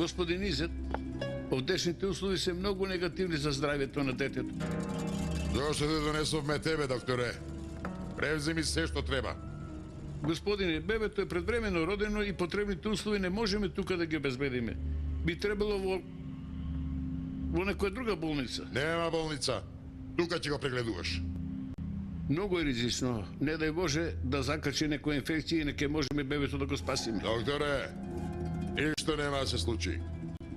Господин Изет, овдешните услови се многу негативни за здравјето на детето. Зошто да донесовме тебе, докторе? Превземи се што треба. Господине, бебето е предвремено родено и потребните услови не можеме тука да ги обезбедиме. Би требало во некоја друга болница. Нема болница. Тука ќе го прегледуваш. Многу е ризично. Не дај Боже да закачи некоја инфекција и не ќе можеме бебето да го спасиме. Докторе, ништо нема да се случи.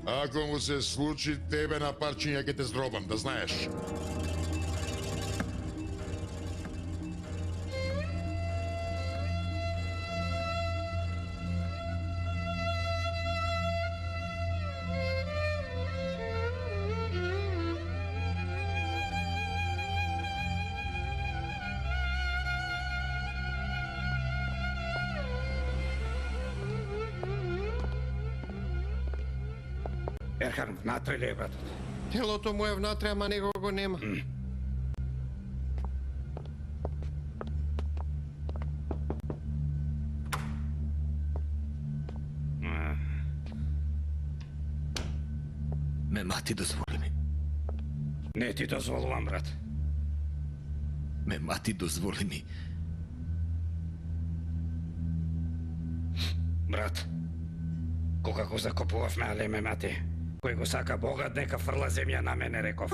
Ако му се случи, тебе на парчиња ќе те здробам, да знаеш. Ерхан, внатре ли е братот? Телото му е внатре, ама него го нема. Ме мати дозволи ми. Не ти дозволувам, брат. Ме мати дозволи ми. Брат, кога го закопувавме, але ме мати. Кој го сака Богат, нека фрла земја на мене, реков.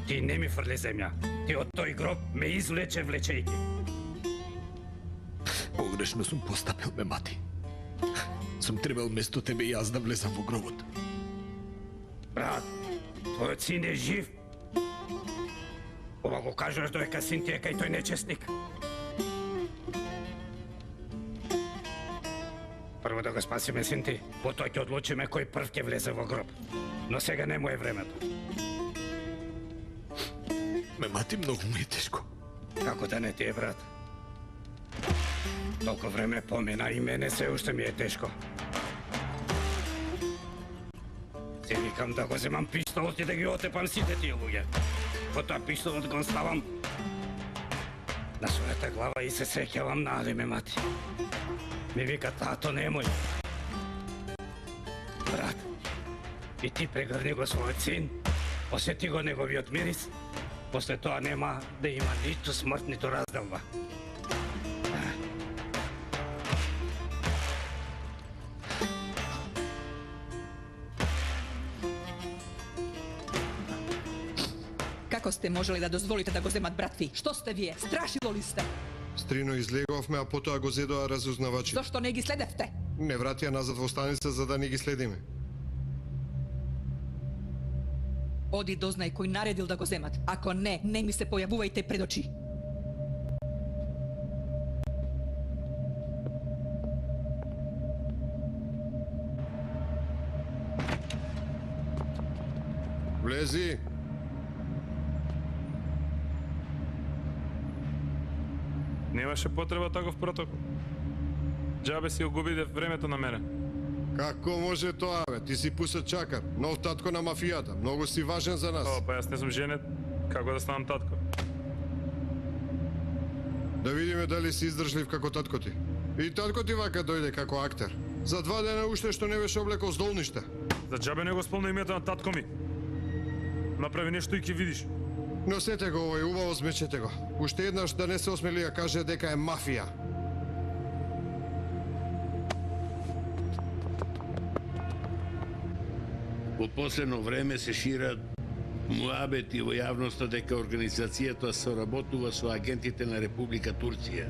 Ти не ми фрли земја. Ти од тој гроб ме извлече влечејки. Погрешно сум постапил, ме мати. Сум требал место тебе и јас да влезам во гробот. Брат, твојот син е жив. Ова го кажуваш доека син ти е кај тој нечестник. Прво да го спасиме син ти, потоа ќе одлучиме кој прв ќе влезе во гроб. Но сега не му е времето. Ме мати, многу ми е тешко. Како да не ти е, брат? Толку време помина и мене се уште ми е тешко. Се викам да го земам пистолот и да ги отепам сите тие луѓе. Потоа пистолот го ставам на својата глава и се сеќавам на Али, ме мати. Ми вика, тато немој. Брат, и ти прегрни го својот син, осети го неговиот мирис, после тоа нема да има ниту смрт, ниту разделба. Како сте можели да дозволите да го земат брат ви? Што сте вие? Страшило ли сте? Стрино излеговме, а потоа го зедоа разузнавачи. Зошто не ги следевте? Не вратија назад во станица за да не ги следиме. Оди дознај кој наредил да го земат. Ако не, не ми се појавувајте пред очи. Влези! Немаше потреба таков протокол. Џабе си огубиде времето на мене. Како може тоа, бе? Ти си Пусат Чакар, нов татко на мафијата. Многу си важен за нас. Па јас не сум женет. Како да станам татко? Да видиме дали си издржлив како татко ти. И татко ти вака дојде како актер. За 2 дена уште што не беше облекол здолниште. За џабе не го спомна името на татко ми. Направи нешто и ќе видиш. Носете го овој, убаво змечете го. Уште еднаш да не се осмели да каже дека е мафија. Во последно време се шират муабети во јавноста дека организацијата соработува со агентите на Република Турција.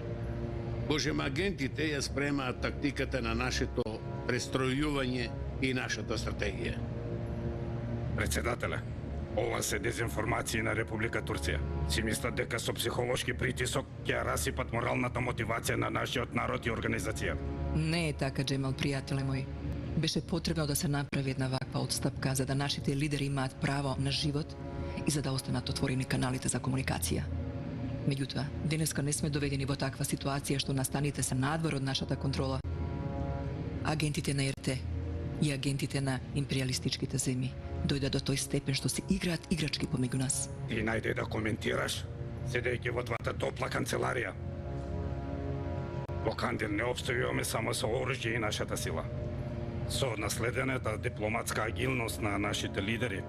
Божем, агентите ја спремаат тактиката на нашето престројување и нашата стратегија. Председателе, ова се дезинформации на Република Турција. Си мислат дека со психолошки притисок ќе расипат моралната мотивација на нашиот народ и организација. Не е така, Джемал, пријателе мој. Беше потребно да се направи една ваква отстапка за да нашите лидери имаат право на живот и за да останат отворени каналите за комуникација. Меѓутоа, денеска не сме доведени во таква ситуација што настаните се надвор од нашата контрола. Агентите на РТ и агентите на империалистичките земји дојде до тој степен што се играат играчки помеѓу нас. Ти најде да коментираш, седејќи во твата топла канцеларија. Во Кандил не обстојуваме само со оружје и нашата сила. Со наследената дипломатска агилност на нашите лидери,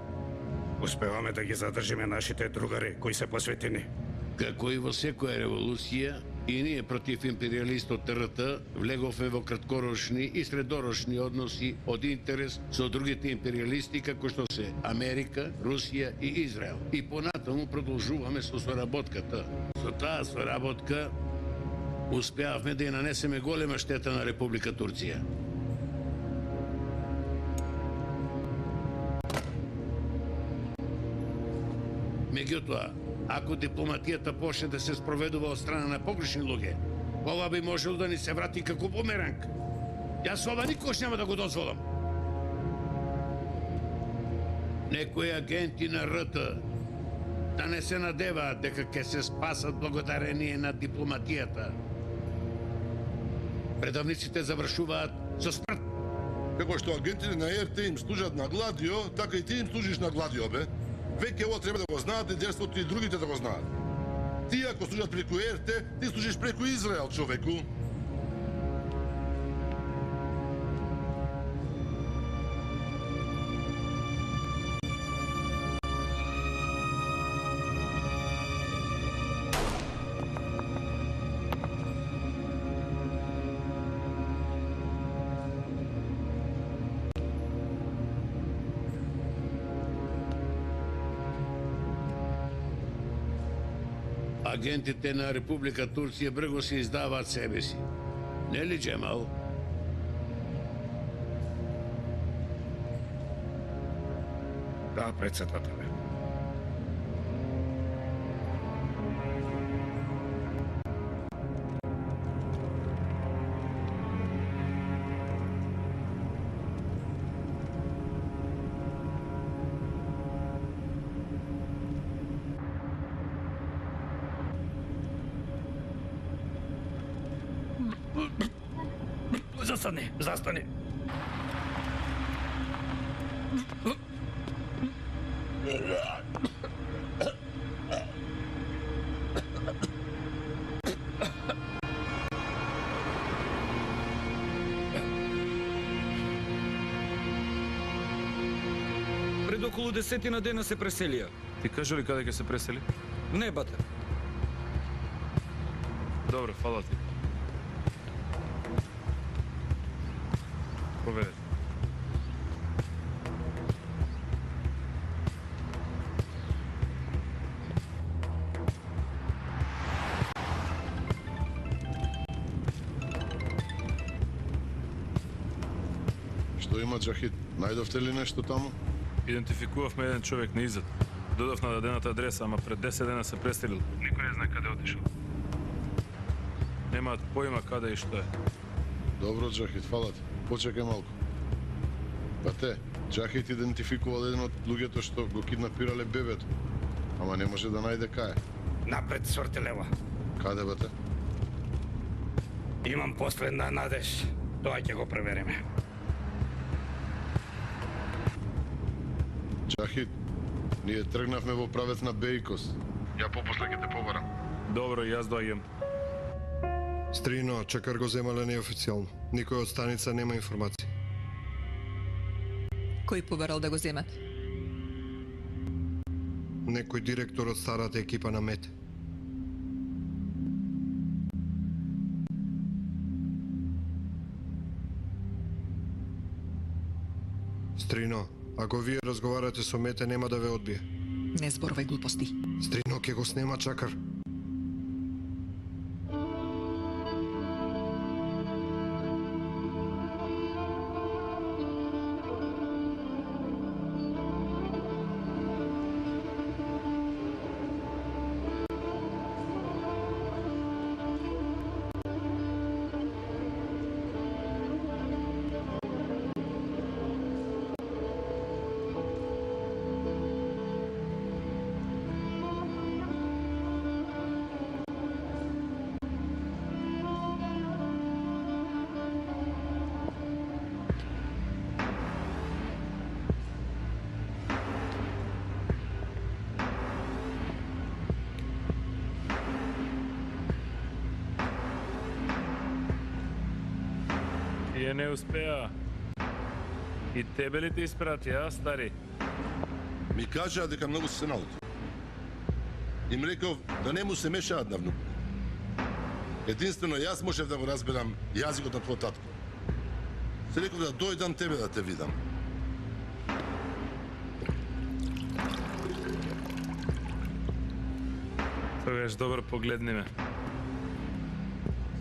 успеваме да ги задржиме нашите другари кои се посветени. Како и во секоја револуција, и ние против империалистот РТ влеговме во краткорочни и средорочни односи од интерес со другите империалисти како што се Америка, Русија и Израел. И понатаму продолжуваме со соработката. Со таа соработка успеавме да ја нанесеме голема штета на Република Турција. Меѓутоа, ако дипломатијата почне да се спроведува од страна на погрешни луѓе, ова би можело да ни се врати како бумеранг. Јас ова никош нема да го дозволам. Некои агенти на РТ да не се надеваат дека ќе се спасат благодарение на дипломатијата. Предавниците завршуваат со смрт. Како што агентите на РТ им служат на Гладио, така и ти им служиш на Гладио, бе. Веќе ово треба да го знаат лидерството и другите да го знаат. Ти ако служат преку РТ, ти служиш преку Израел, човеку. Агентите на Република Турција брго се издаваат себе си. Нели, Джемал? Да, председателе. Застани, застани. Пред околу 10 дена се преселија. Ти кажа ли каде ќе се пресели? Небата. Добро, фала ти. Поведете. Што има, Джахид? Најдовте ли нешто таму? Идентификувавме еден човек на изад. Додав на дадената адреса, ама пред 10 дена се преселил. Никој не знае каде отишол. Немаат поима каде и што е. Добро, Джахид, фала ти. Почекај малку. Па те, Джахид идентификувал еден од луѓето што го киднапирале бебето. Ама не може да најде кај. Напред, Свртелева. Каде, бате? Имам последна надеж. Тоа ќе го провериме. Джахид, ние тргнавме во правец на Бейкос. Ја попосле ќе те побарам. Добро, јас доаѓам. Стрино, Чакар го земале неофицијално. Никој од станица нема информација. Кој побарал да го земат? Некој директор од старата екипа на МЕТ. Стрино, ако вие разговарате со Мете, нема да ве одбие. Не зборувај глупости. Стрино, ќе го снема Чакар. Тие не успеа. И тебе ли те испрати, а, стари? Ми кажа дека многу се наути. Им реков да не му се мешаат на внук. Единствено јас можев да го разберам јазикот на твој татко. Се реков да дојдам тебе да те видам. Тогаш добро погледни ме.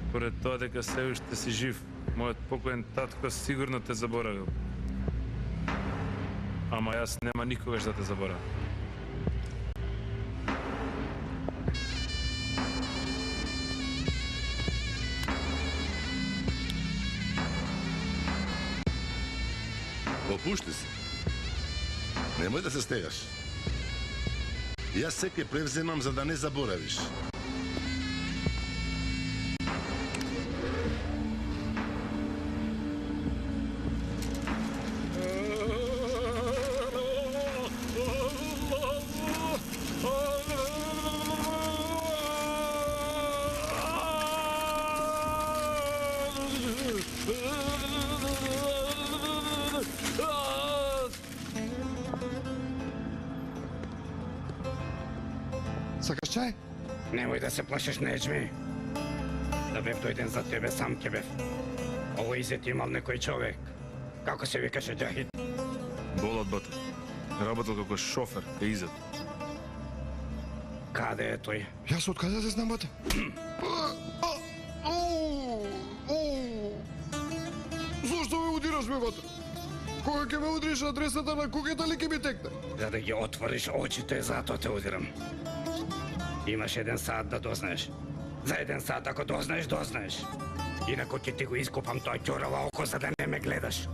Според тоа дека се уште си жив, мојот покоен татко сигурно те заборавил. Ама јас нема никогаш да те заборавам. Опушти се. Немој да се стегаш. Јас се ке превземам за да не заборавиш. Сакаш чај? Немој да се плашиш, Неджми. Да бев дојден за тебе, сам ке бев. Ово изет имал некој човек. Како се викаше Џахид? Болот, бате. Работел како шофер, кај изет. Каде е тој? Јас од каде да знам, бате? Зошто ме удираш, ме, бате? Кога ќе ме удриш адресата на куќата ли ќе ми текне? За да ги отвориш очите, затоа те удирам. Имаш 1 сат да дознаеш. За 1 сат ако дознаеш, дознаеш. Инако ќе ти го ископам тоа ќорава око за да не ме гледаш.